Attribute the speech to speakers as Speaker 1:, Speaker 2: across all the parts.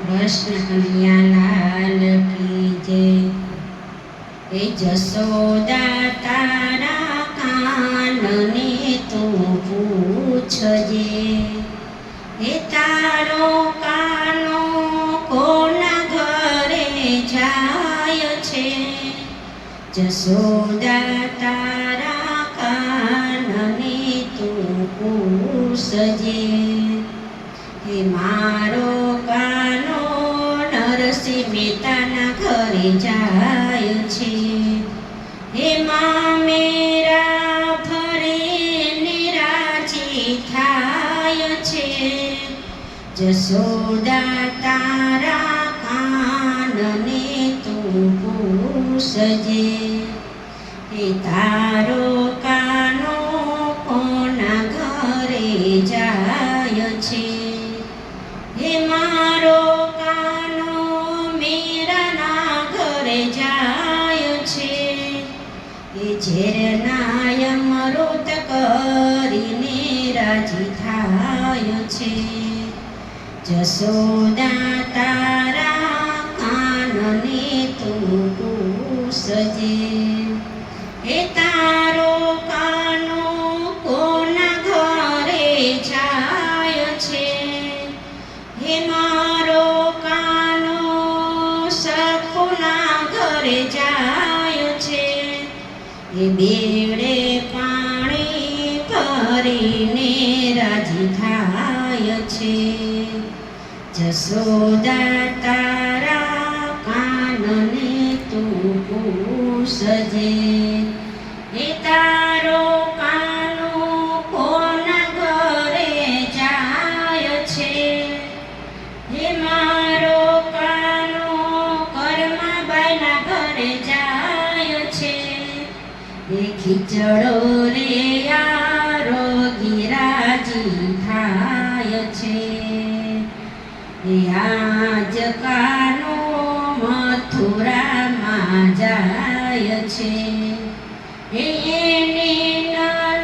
Speaker 1: કૃષ્ણ કનૈયાલાલ કી જય। એ જશોદા તારા કાનને તું પૂછજે, એ તારો કાનો કોના ઘરે જાય છે। જશોદા તારા કાનને તું પૂછજે, હે મારો કાનો નરસિંહ મહેતાના ઘરે જાય છે। હે માં મેરા ફરીને રાજી થાય છે। જશોદા તારા કાનને તું પૂછજે, હે તારો કાનો કોના ઘરે જાય છે। હે મારો કાનો મીરાના ઘરે જાય છે। એ ઝેરના અમૃત કરીને રાજી થાય છે। જશોદા તારા કાનને તું પૂછજે, હે તારો કાનો કોના ઘરે જાય છે। હે મારો કાનો સકુના ઘરે જાય છે। એ બેડે પાણી ભરીને રાજી થાય છે। જશોદા તારા કાનને તું પૂછજે, હે તારો કાનો કોના ઘરે જાય છે। હે મારો કાનો કર્માબાઈના ઘરે જાય છે। એ ખીચડો રે આરોગી રાજી થાય છે। એ આજ કાનો મથુરામાં જાય છે। એને ન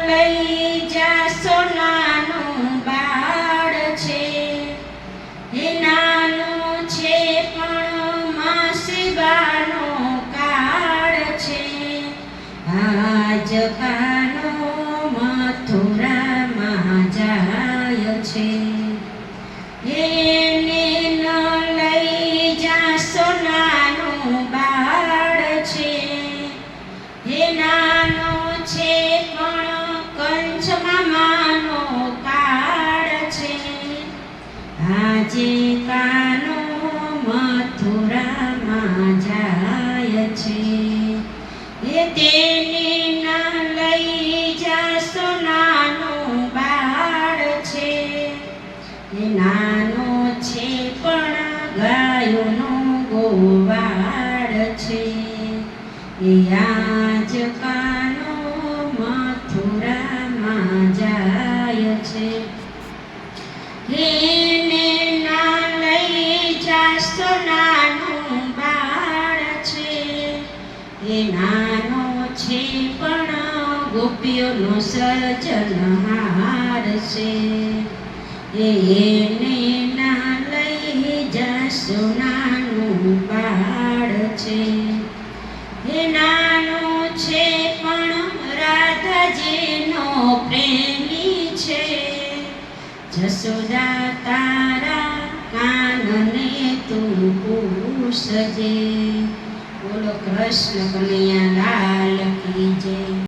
Speaker 1: લઈ જા સોનાનું બાળ છે। એ નાનું છે પણ માસીબાનો કાળ છે। આજ કાનો મથુરામાં જાય છે। એને ન લઈ જા સોનાનું બાળ છે। એ નાનો છે પણ કંચમાં માનો કાળ છે। આજે કાનો મથુરામાં જાય છે। એ તેને ના લઈ જા સોનાનું બાળ છે। એ નાનો છે પણ ગાયોનો ગોવાળ છે। એ આજ કાનો મથુરામાં જાય છે। એને ના લઈ જા સોનાનું બાળ છે। એ નાનો છે પણ ગોપીઓનો સર્જનહાર છે। એને ના લઈ જા સોનાનું બાળ છે। એ નાનો છે પણ રાધાજીનો પ્રેમી છે। જશોદા તારા કાનને તું પૂછજે। બોલો કૃષ્ણ કનૈયાલાલ કી જય।